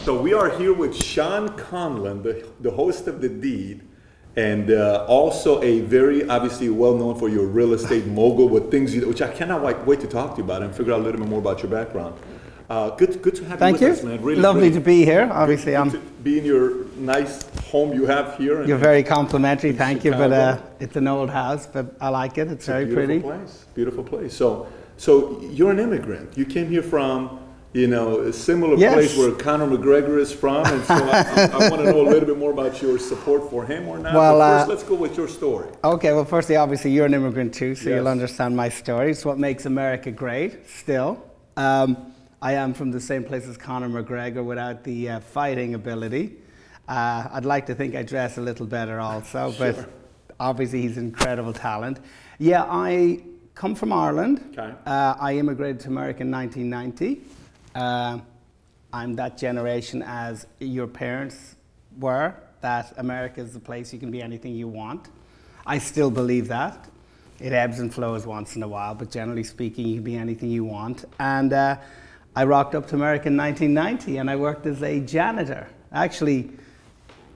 So we are here with Sean Conlon, the host of The Deed, and also a very obviously well-known for your real estate mogul with things which I cannot wait to talk to you about and figure out a little bit more about your background. Good to have you with us, man. Really Lovely to be here. Obviously, good to be in your nice home you have here. You're very complimentary. Thank Chicago. You, but it's an old house, but I like it. It's very pretty. Beautiful place. So you're an immigrant. You came here from, a similar place where Conor McGregor is from, and so I want to know a little bit more about your support for him or not. Well, but first, let's go with your story. Okay. Well, firstly, obviously, you're an immigrant too, so you'll understand my story. It's what makes America great. Still. I am from the same place as Conor McGregor without the fighting ability. I'd like to think I dress a little better also, but obviously he's incredible talent. Yeah, I come from Ireland. Okay. I immigrated to America in 1990. I'm that generation as your parents were, that America is the place you can be anything you want. I still believe that. It ebbs and flows once in a while, but generally speaking, you can be anything you want. And I rocked up to America in 1990 and I worked as a janitor. Actually,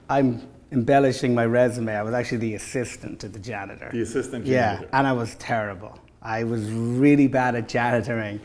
I'm embellishing my resume. I was actually the assistant to the janitor. The assistant janitor. Yeah, and I was terrible. I was really bad at janitoring.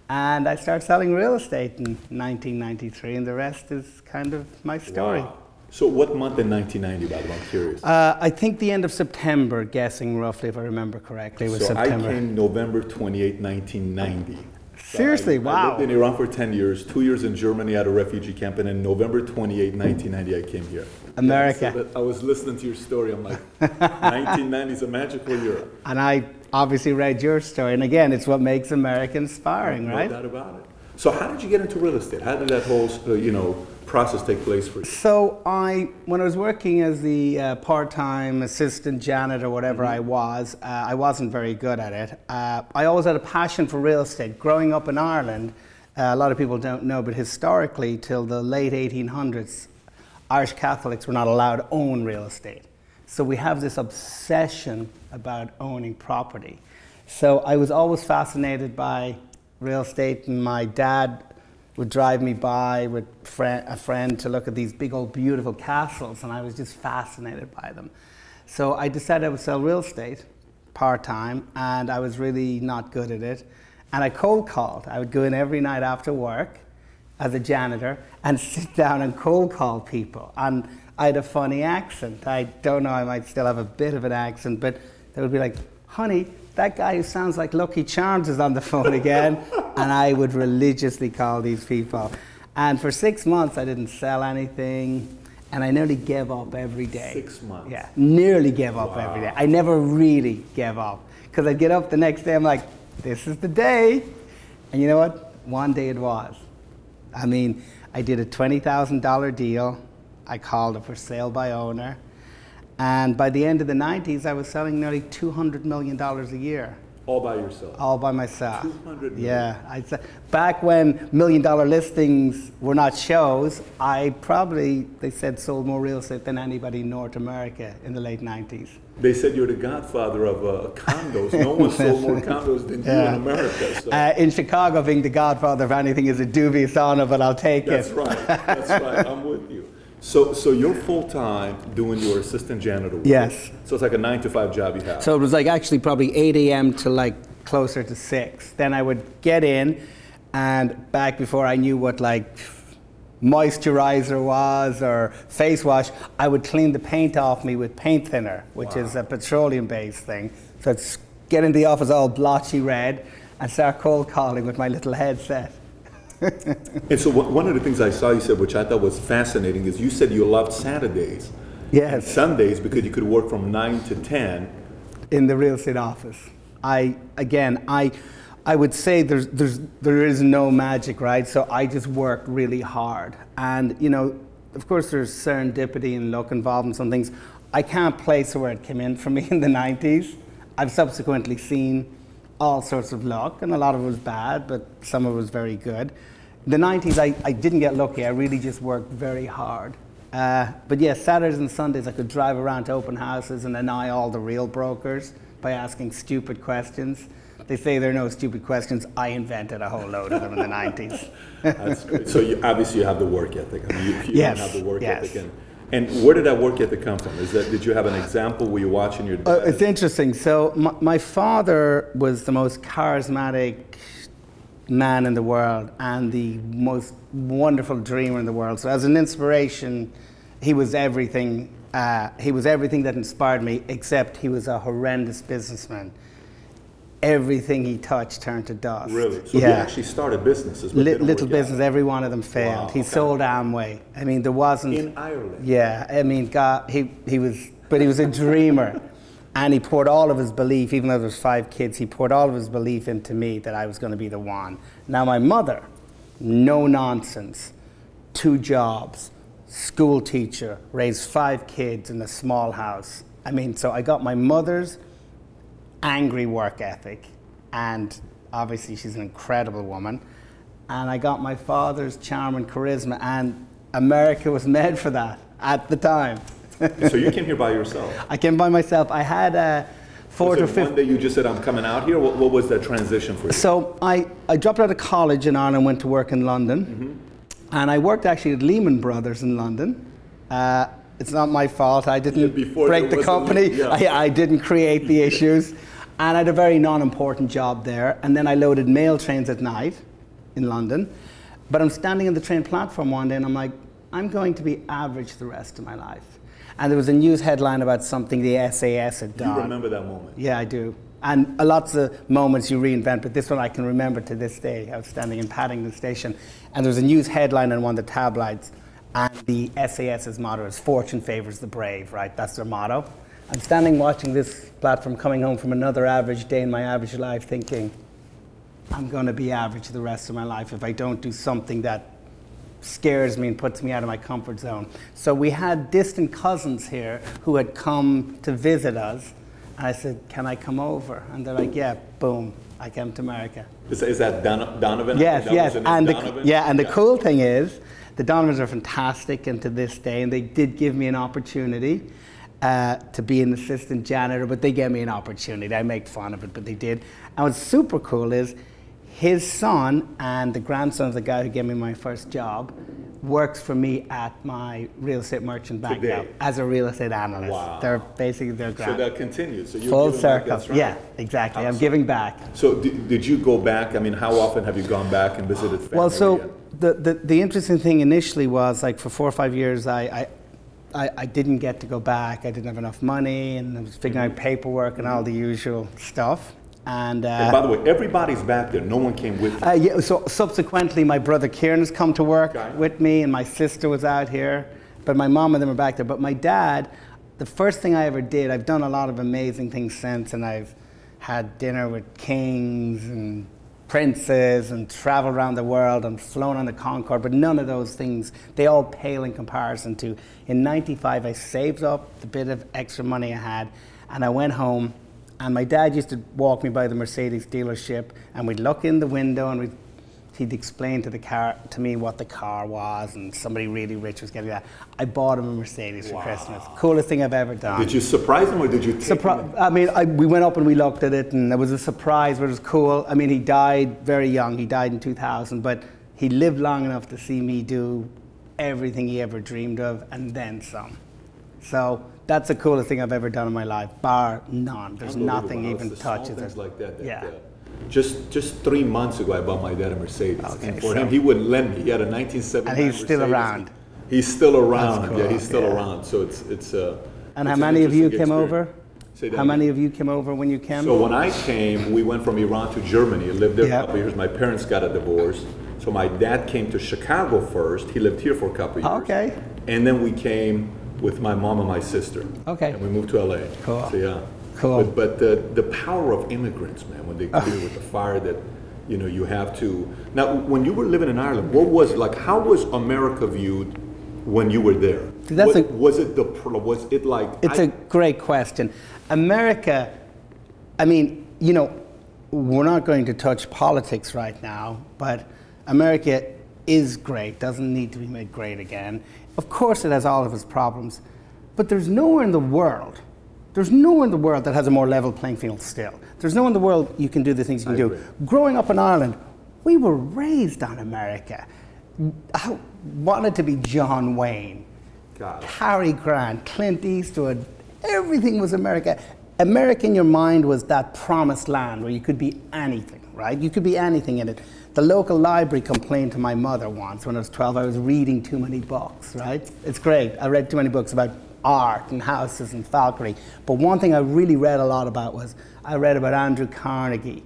And I started selling real estate in 1993, and the rest is kind of my story. Wow. So what month in 1990, by the way? I'm curious. I think the end of September, guessing roughly, if I remember correctly, was September. I came November 28, 1990. Seriously, wow. I lived in Iran for 10 years, 2 years in Germany at a refugee camp, and in November 28, 1990, I came here. America. Yeah, so I was listening to your story, I'm like, 1990 is a magical year. And I obviously read your story, and again, it's what makes America inspiring, right? No doubt about it. So how did you get into real estate? How did that whole, process take place for you? So when I was working as the part-time assistant janitor, whatever I wasn't very good at it. I always had a passion for real estate. Growing up in Ireland, a lot of people don't know, but historically, till the late 1800s, Irish Catholics were not allowed to own real estate. So we have this obsession about owning property. So I was always fascinated by real estate, and my dad would drive me by with a friend to look at these big old beautiful castles, and I was just fascinated by them. So I decided I would sell real estate part-time, and I was really not good at it. And I cold called. I would go in every night after work as a janitor and sit down and cold call people. And I had a funny accent. I don't know, I might still have a bit of an accent, but they would be like, honey, that guy who sounds like Lucky Charms is on the phone again. And I would religiously call these people. And for 6 months, I didn't sell anything. And I nearly gave up every day. 6 months? Yeah, nearly gave up every day. I never really gave up. Because I'd get up the next day, I'm like, this is the day. And you know what? One day it was. I mean, I did a $20,000 deal. I called it for sale by owner. And by the end of the 90s, I was selling nearly $200 million a year. All by yourself? All by myself. 200 million? Yeah. Back when $1 million listings were not shows, I probably, they said, sold more real estate than anybody in North America in the late 90s. They said you're the godfather of condos. No one sold more condos than you in America. So. In Chicago, being the godfather of anything is a dubious honor, but I'll take That's right. That's right. I'm with you. So you're full-time doing your assistant janitor work. Yes. So it's like a 9-to-5 job you have. So it was like actually probably 8 a.m. to like closer to 6. Then I would get in, and back before I knew what like moisturizer was or face wash, I would clean the paint off me with paint thinner, which is a petroleum-based thing. So I'd get in the office all blotchy red and start cold calling with my little headset. And so one of the things I saw you said, which I thought was fascinating, is you said you loved Saturdays and Sundays because you could work from 9 to 10. In the real estate office. I would say there is no magic, right? So I just worked really hard. And, of course there's serendipity and luck involved in some things. I can't place where it came in for me in the 90s. I've subsequently seen all sorts of luck, and a lot of it was bad, but some of it was very good. In the 90s, I didn't get lucky. I really just worked very hard. But yeah, Saturdays and Sundays, I could drive around to open houses and annoy all the real brokers by asking stupid questions. They say there are no stupid questions. I invented a whole load of them in the 90s. That's great. So obviously you have the work ethic. I mean, you Yes, don't have the work yes. ethic. And where did that work ethic come from? Did you have an example where you're watching your dad? It's interesting. So my father was the most charismatic man in the world and the most wonderful dreamer in the world. So as an inspiration, he was everything. He was everything that inspired me, except he was a horrendous businessman. Everything he touched turned to dust. Really? So he actually started businesses, but little business, every one of them failed. Wow, he sold Amway. I mean, there wasn't... In Ireland? Yeah, I mean, God, he was a dreamer. And he poured all of his belief, even though there was 5 kids, he poured all of his belief into me that I was going to be the one. Now my mother, no nonsense, 2 jobs, school teacher, raised 5 kids in a small house. I mean, so I got my mother's angry work ethic, and obviously she's an incredible woman, and I got my father's charm and charisma, and America was made for that at the time. So you came here by yourself? I came by myself. I had a 4th or 5th. One day you just said, I'm coming out here? What was that transition for you? So I dropped out of college in Ireland and went to work in London. And I worked actually at Lehman Brothers in London. It's not my fault. I didn't break the company. I didn't create the issues. And I had a very non-important job there. And then I loaded mail trains at night in London. But I'm standing on the train platform one day and I'm like, I'm going to be average the rest of my life. And there was a news headline about something the SAS had done. You remember that moment? Yeah, I do. And lots of moments you reinvent, but this one I can remember to this day. I was standing in Paddington Station, and there was a news headline on one of the tabloids, and the SAS's motto is "Fortune favors the brave," right? That's their motto. I'm standing watching this platform coming home from another average day in my average life thinking, I'm going to be average the rest of my life if I don't do something that scares me and puts me out of my comfort zone. So we had distant cousins here who had come to visit us. And I said, can I come over? And they're like, yeah, boom, I came to America. Is that Donovan? Yes, yes. And Donovan? the cool thing is, the Donovans are fantastic, and to this day, and they did give me an opportunity to be an assistant janitor, but they gave me an opportunity. I make fun of it, but they did. And what's super cool is his son and the grandson of the guy who gave me my first job works for me at my real estate merchant bank now as a real estate analyst. Wow. They're basically their grand. So that continues. So you're full giving circle. Back, that's right. Yeah, exactly. Awesome. I'm giving back. So did you go back? I mean, how often have you gone back and visited family? Well, so the interesting thing initially was, like, for 4 or 5 years, I didn't get to go back. I didn't have enough money, and I was figuring out paperwork and all the usual stuff. And by the way, everybody's back there. No one came with you. Yeah, so subsequently, my brother Kieran has come to work with me, and my sister was out here. But my mom and them are back there. But my dad, the first thing I ever did, I've done a lot of amazing things since, and I've had dinner with kings and princes and traveled around the world and flown on the Concorde, but none of those things, they all pale in comparison to, in '95, I saved up the bit of extra money I had, and I went home. And my dad used to walk me by the Mercedes dealership, and we'd look in the window, and he'd explain to me what the car was, and somebody really rich was getting that. I bought him a Mercedes for Christmas. Coolest thing I've ever done. Did you surprise him, or did you take him? I mean, we went up and we looked at it, and it was a surprise, but it was cool. I mean, he died very young. He died in 2000, but he lived long enough to see me do everything he ever dreamed of, and then some. So that's the coolest thing I've ever done in my life, bar none. There's nothing even touches it. Like that. Yeah. Just 3 months ago, I bought my dad a Mercedes. Okay, and for him, he wouldn't lend me. He had a 1979 and he's still Mercedes. around. He's still around. Cool. Yeah, he's still around. So it's And how many of you came over? How many of you came over when you came? So when I came, we went from Iran to Germany. I lived there for a couple of years. My parents got a divorce. So my dad came to Chicago first. He lived here for a couple of years. Okay. And then we came with my mom and my sister. Okay. And we moved to LA. Cool. So yeah. Cool. But the power of immigrants, man, when they come here with the fire that, you know, you have to. Now, when you were living in Ireland, what was, like, how was America viewed when you were there? Was it a great question. America, I mean, you know, we're not going to touch politics right now, but America is great, doesn't need to be made great again. Of course it has all of its problems, but there's nowhere in the world There's no one in the world that has a more level playing field still. There's no one in the world you can do the things you can do. Growing up in Ireland, we were raised on America. I wanted to be John Wayne, Cary Grant, Clint Eastwood. Everything was America. America in your mind was that promised land where you could be anything, right? You could be anything in it. The local library complained to my mother once when I was 12, I was reading too many books, right? It's great. I read too many books about art and houses and falconry. But one thing I really read a lot about was, I read about Andrew Carnegie.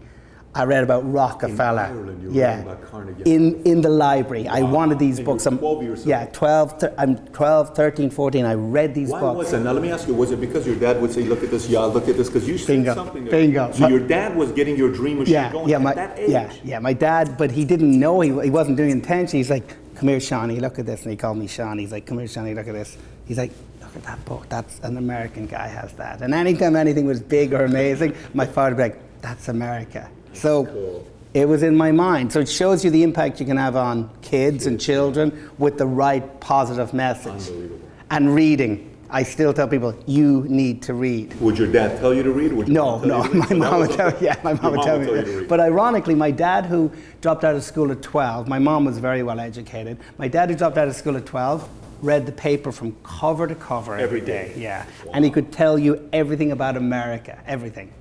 I read about Rockefeller. In Ireland, you read about Carnegie. In the library. Wow. I wanted these and books. I'm 12 years old. Yeah, 12, 13, 14. I read these books. Why was that? Now let me ask you, was it because your dad would say, look at this, yeah, look at this, because you said something. Bingo. So your dad was getting your dream machine going at that age? Yeah, my dad, but he didn't know, he wasn't doing it intentionally. He's like, come here, Shawnee, look at this. And he called me Shawnee. He's like, come here, Shawnee, look at this. He's like, look at that book. That's an American guy has that. And anytime anything was big or amazing, my father would be like, that's America. So cool. It was in my mind. So it shows you the impact you can have on kids and children with the right positive message. Unbelievable. And reading. I still tell people, you need to read. Would your dad tell you to read? No, my mom would tell me. Yeah, my mom would tell me to read. But ironically, my dad, who dropped out of school at 12, my mom was very well educated. My dad, who dropped out of school at 12, read the paper from cover to cover every day. Yeah, wow. And he could tell you everything about America, everything.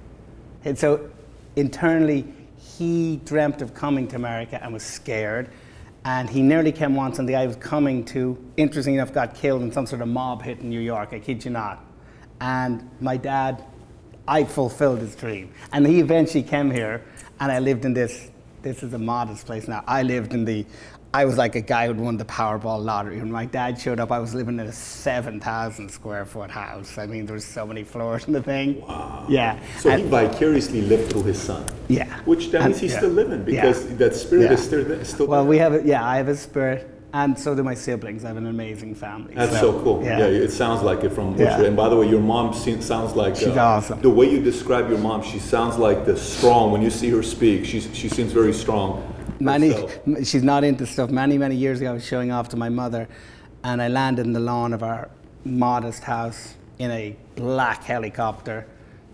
And so internally, he dreamt of coming to America and was scared. And he nearly came once, and the guy he was coming to, interestingly enough, got killed in some sort of mob hit in New York, I kid you not. And my dad, I fulfilled his dream. And he eventually came here, and I lived in this is a modest place now. I was like a guy who'd won the Powerball lottery. When my dad showed up, I was living in a 7,000 square foot house. I mean, there was so many floors in the thing. Wow. Yeah. So he vicariously lived through his son. Yeah. Which that means he's still living, because that spirit is still well, there. we have I have a spirit, and so do my siblings. I have an amazing family. That's so cool. Yeah, it sounds like it from what and by the way, your mom sounds like she's awesome. The way you describe your mom, she sounds like the strong. When you see her speak, she seems very strong. She's not into stuff. Many years ago, I was showing off to my mother, and I landed in the lawn of our modest house in a black helicopter.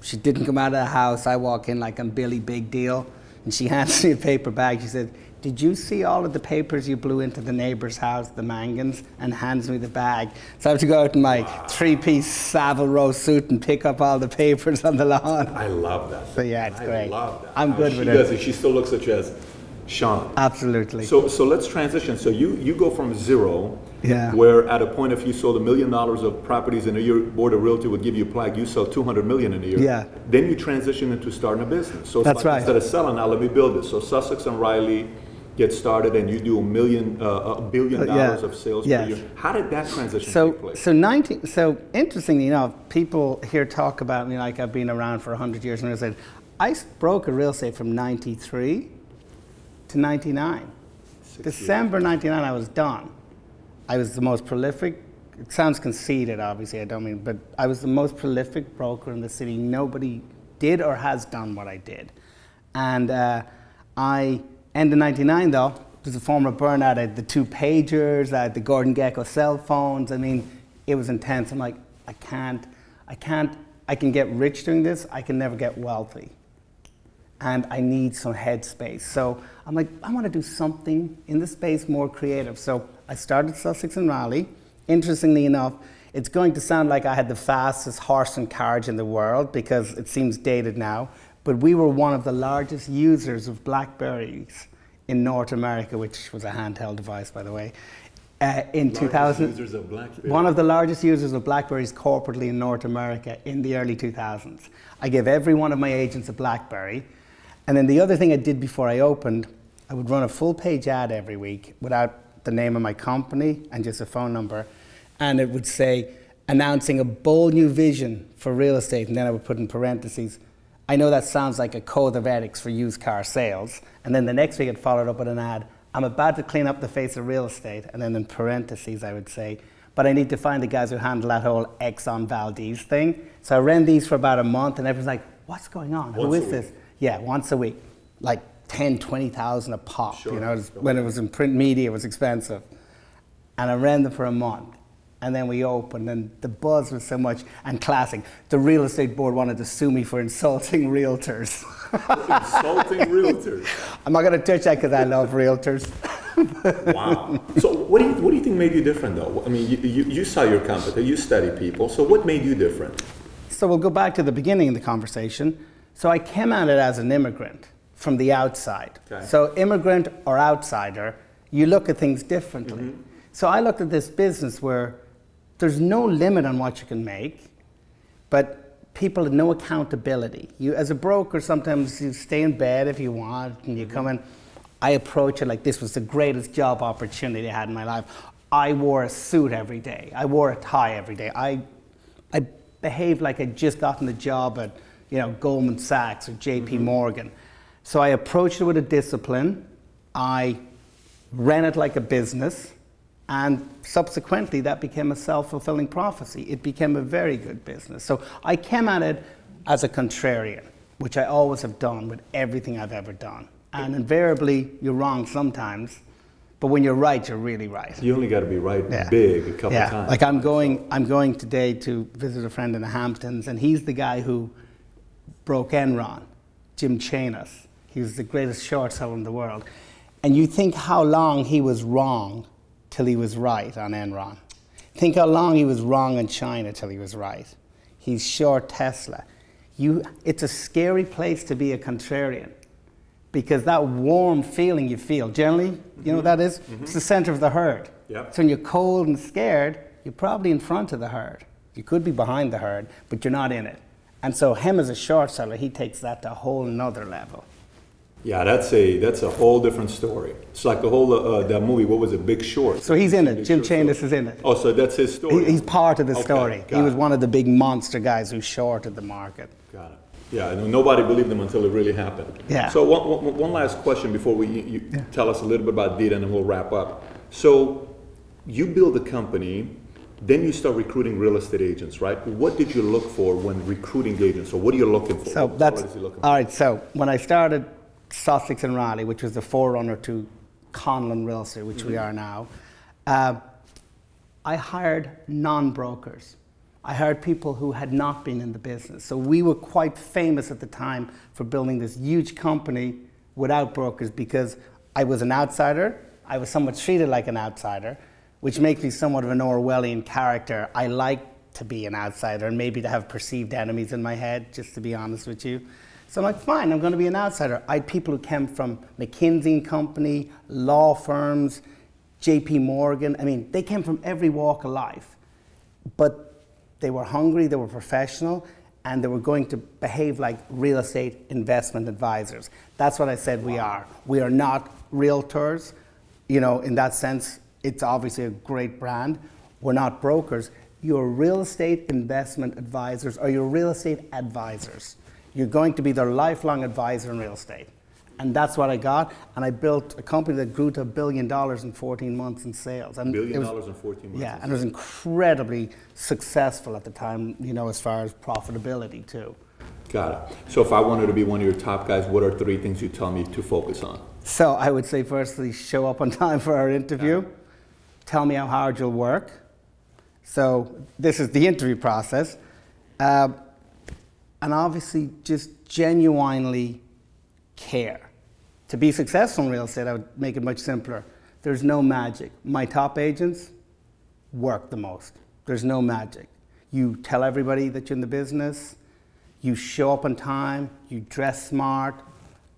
She didn't come out of the house. I walk in like I'm Billy Big Deal, and she hands me a paper bag. She said, did you see all of the papers you blew into the neighbor's house, the Mangans? And hands me the bag. So I have to go out in my three-piece Savile Row suit and pick up all the papers on the lawn. I love that. So yeah, it's great. I love that. I'm good with it. She still looks such as Sean. Absolutely. So let's transition. So you go from zero, where at a point if you sold $1 million of properties in a year, Board of Realty would give you a plaque, you sell 200 million in a year. Yeah. Then you transition into starting a business. So it's that's like, right. Instead of selling, now let me build this. So Sussex and Riley get started, and you do $1 billion of sales per year. How did that transition take place? So interestingly enough, people here talk about me like I've been around for 100 years, and I said, I broke a real estate from 93 to 99. December 99, I was done. I was the most prolific, it sounds conceited, obviously, I don't mean, but I was the most prolific broker in the city. Nobody did or has done what I did. And I ended 99 though, there's a form of burnout. I had the 2 pagers, I had the Gordon Gekko cell phones. I mean, it was intense. I'm like, I can get rich doing this, I can never get wealthy. And I need some headspace. So I'm like, I want to do something in the space more creative. So I started Sussex and Raleigh. Interestingly enough, it's going to sound like I had the fastest horse and carriage in the world, because it seems dated now, but we were one of the largest users of BlackBerries in North America, which was a handheld device, by the way. In 2000, users of BlackBerry. One of the largest users of BlackBerries corporately in North America in the early 2000s. I gave every one of my agents a BlackBerry. And then the other thing I did before I opened, I would run a full page ad every week without the name of my company and just a phone number. And it would say, announcing a bold new vision for real estate. And then I would put in parentheses, I know that sounds like a code of ethics for used car sales. And then the next week I'd followed up with an ad, I'm about to clean up the face of real estate. And then in parentheses I would say, but I need to find the guys who handle that whole Exxon Valdez thing. So I ran these for about a month, and everyone's like, what's going on? Who is this? Yeah, once a week, like 10, 20,000 a pop. Sure. You know, when it was in print media, it was expensive. And I ran them for a month. And then we opened, and the buzz was so much, and classic. The real estate board wanted to sue me for insulting realtors. Insulting realtors? I'm not going to touch that because I love realtors. Wow. So what do you think made you different, though? I mean, you saw your competitor, you study people, so what made you different? So we'll go back to the beginning of the conversation. So I came at it as an immigrant from the outside. Okay. So immigrant or outsider, you look at things differently. Mm-hmm. So I looked at this business where there's no limit on what you can make, but people have no accountability. You, as a broker, sometimes you stay in bed if you want, and you come in. I approach it like this was the greatest job opportunity I had in my life. I wore a suit every day. I wore a tie every day. I behaved like I'd just gotten a job at, Goldman Sachs or JP Morgan. So I approached it with a discipline. I ran it like a business. And subsequently, that became a self-fulfilling prophecy. It became a very good business. So I came at it as a contrarian, which I always have done with everything I've ever done. And invariably, you're wrong sometimes, but when you're right, you're really right. You only got to be right big a couple times. Like I'm going today to visit a friend in the Hamptons, and he's the guy who broke Enron, Jim Chanos. He was the greatest short seller in the world. And you think how long he was wrong till he was right on Enron. Think how long he was wrong in China till he was right. He's short Tesla. It's a scary place to be a contrarian, because that warm feeling you feel, generally, you know what that is? Mm-hmm. It's the center of the herd. Yep. So when you're cold and scared, you're probably in front of the herd. You could be behind the herd, but you're not in it. And so him as a short seller, he takes that to a whole nother level. Yeah, that's a whole different story. It's like the whole that movie. What was it, Big Short? So he's in it. Jim Chanos is in it. Oh, so that's his story. He's part of the story. He was one of the big monster guys who shorted the market. Got it. Yeah, nobody believed him until it really happened. Yeah. So one last question before you tell us a little bit about Dita, and then we'll wrap up. So you build a company, then you start recruiting real estate agents, right? What did you look for when recruiting agents? So what are you looking for? So all right. So when I started Sussex and Raleigh, which was the forerunner to Conlon Real Estate, which we are now, I hired non-brokers. I hired people who had not been in the business. So we were quite famous at the time for building this huge company without brokers, because I was an outsider. I was somewhat treated like an outsider, which makes me somewhat of an Orwellian character. I like to be an outsider and maybe to have perceived enemies in my head, just to be honest with you. So I'm like, fine, I'm going to be an outsider. I had people who came from McKinsey & Company, law firms, JP Morgan. I mean, they came from every walk of life. But they were hungry, they were professional, and they were going to behave like real estate investment advisors. That's what I said we are. We are not realtors. In that sense, it's obviously a great brand. We're not brokers. You're real estate investment advisors, or you're real estate advisors. You're going to be their lifelong advisor in real estate. And that's what I got. And I built a company that grew to $1 billion in 14 months in sales. And $1 billion in 14 months. Yeah, and it was incredibly successful at the time, as far as profitability too. Got it. So if I wanted to be one of your top guys, what are 3 things you tell me to focus on? So I would say, firstly, show up on time for our interview. Tell me how hard you'll work. So this is the interview process. And obviously, just genuinely care. To be successful in real estate, I would make it much simpler. There's no magic. My top agents work the most. There's no magic. You tell everybody that you're in the business. You show up on time. You dress smart.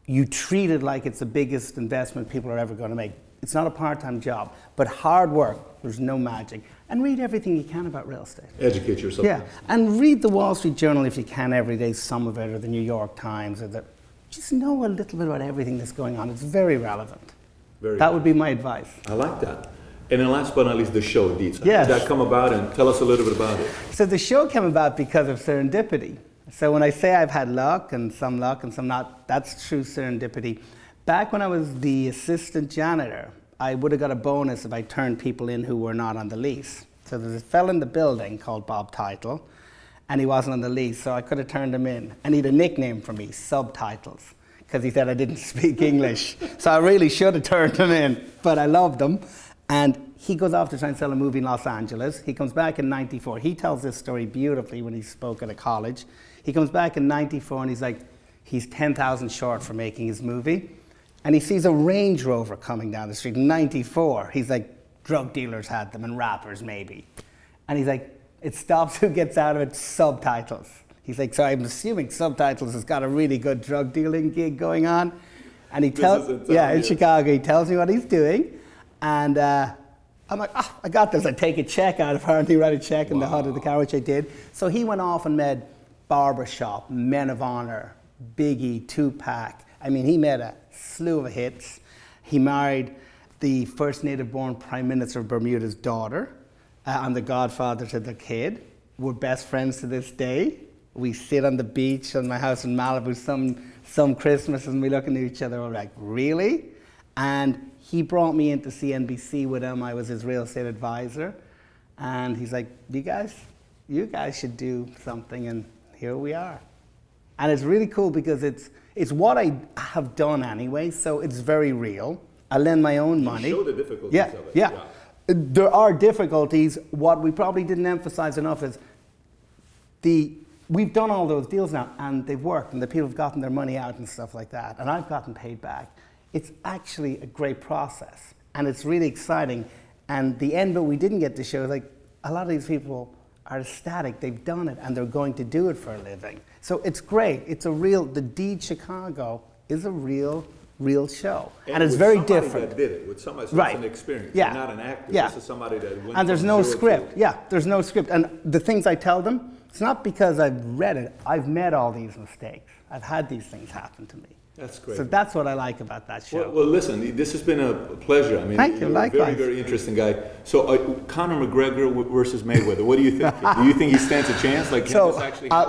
You treat it like it's the biggest investment people are ever going to make. It's not a part-time job, but hard work. There's no magic. And read everything you can about real estate. Educate yourself. Yeah, and read the Wall Street Journal if you can every day, some of it, or the New York Times, or just know a little bit about everything that's going on. It's very relevant. That would be my advice. I like that. And then last but not least, the show, Deeds. Yes. How did that come about, and tell us a little bit about it? So the show came about because of serendipity. So when I say I've had luck and some not, that's true serendipity. Back when I was the assistant janitor, I would have got a bonus if I turned people in who were not on the lease. So there's a fellow in the building called Bob Title, and he wasn't on the lease, so I could have turned him in. And he had a nickname for me, Subtitles, because he said I didn't speak English. So I really should have turned him in, but I loved him. And he goes off to try and sell a movie in Los Angeles. He comes back in 94. He tells this story beautifully when he spoke at a college. He comes back in 94 and he's like, he's 10,000 short for making his movie. And he sees a Range Rover coming down the street in 94. He's like, drug dealers had them and rappers maybe. And he's like, it stops, who gets out of it? Subtitles. He's like, so I'm assuming Subtitles has got a really good drug dealing gig going on. And he tells, yeah, in Chicago, he tells me what he's doing. And I'm like, oh, I got this. I take a check out, apparently write a check in the hood of the car, which I did. So he went off and made Barbershop, Men of Honor, Biggie, Tupac. I mean, he made a slew of hits. He married the first native-born Prime Minister of Bermuda's daughter. I'm the godfather to the kid. We're best friends to this day. We sit on the beach on my house in Malibu some Christmas and we look into each other, we're like, really? And he brought me into CNBC with him. I was his real estate advisor. And he's like, you guys should do something, and here we are. And it's really cool because it's what I have done anyway, so it's very real. I lend my own money. You show the difficulties of it. Yeah. There are difficulties. What we probably didn't emphasize enough is we've done all those deals now, and they've worked, and the people have gotten their money out and stuff like that, and I've gotten paid back. It's actually a great process, and it's really exciting. And the end bit we didn't get to show is like a lot of these people are ecstatic. They've done it, and they're going to do it for a living. So it's great. It's a real. The Deed Chicago is a real show, and it's very different. That did it with somebody who's an experience. Yeah. Not an actor. Yeah. This is somebody that went. And there's no script. Yeah, there's no script. And the things I tell them, it's not because I've read it. I've made all these mistakes. I've had these things happen to me. That's great. So that's what I like about that show. Well, listen, this has been a pleasure. I mean, thank you. Likewise. Very, very interesting guy. So, Conor McGregor versus Mayweather. What do you think? Do you think he stands a chance? Like, so,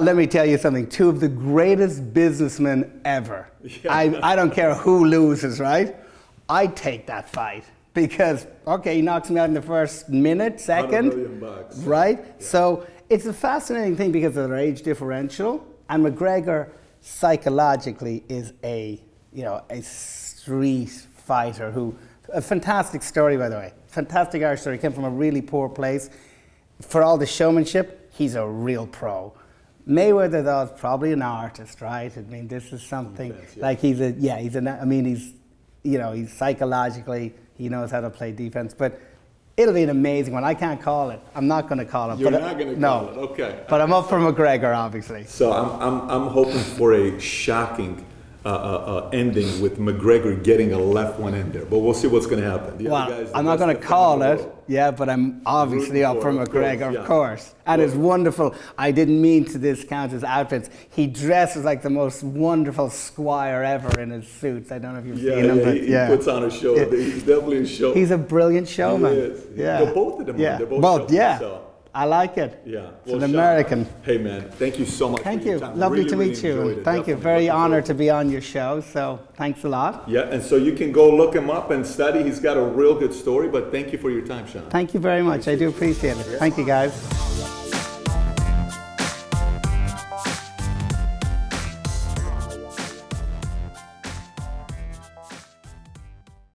let me tell you something. Two of the greatest businessmen ever. Yeah. I don't care who loses, right? I'd take that fight because, okay, he knocks me out in the first minute, second, $100 million, right? Yeah. So it's a fascinating thing because of their age differential, and McGregor psychologically is a street fighter who, a fantastic story, by the way, fantastic Irish story, came from a really poor place. For all the showmanship, he's a real pro. Mayweather, though, is probably an artist, right? I mean, this is something, like he's psychologically, he knows how to play defense, but it'll be an amazing one. I can't call it. I'm not going to call it. You're not going to call it, okay. But I'm up for McGregor, obviously. So I'm hoping for a shocking ending with McGregor getting a left one in there. But we'll see what's going to happen. Well, I'm not going to call it, but I'm obviously up for McGregor, of course. And it's wonderful. I didn't mean to discount his outfits. He dresses like the most wonderful squire ever in his suits. I don't know if you've seen him. But he puts on a show. He's definitely a show. He's a brilliant showman. He is. Yeah. Both of them are. They're both showmen, so. I like it. Yeah. It's an American. Hey, man, thank you so much Thank for your you. time. Lovely really, to meet you. Really Thank you. Very honored to be on your show, so thanks a lot. Yeah, and so you can go look him up and study. He's got a real good story, but thank you for your time, Sean. Thank you very much. I do appreciate it. Thank you, guys.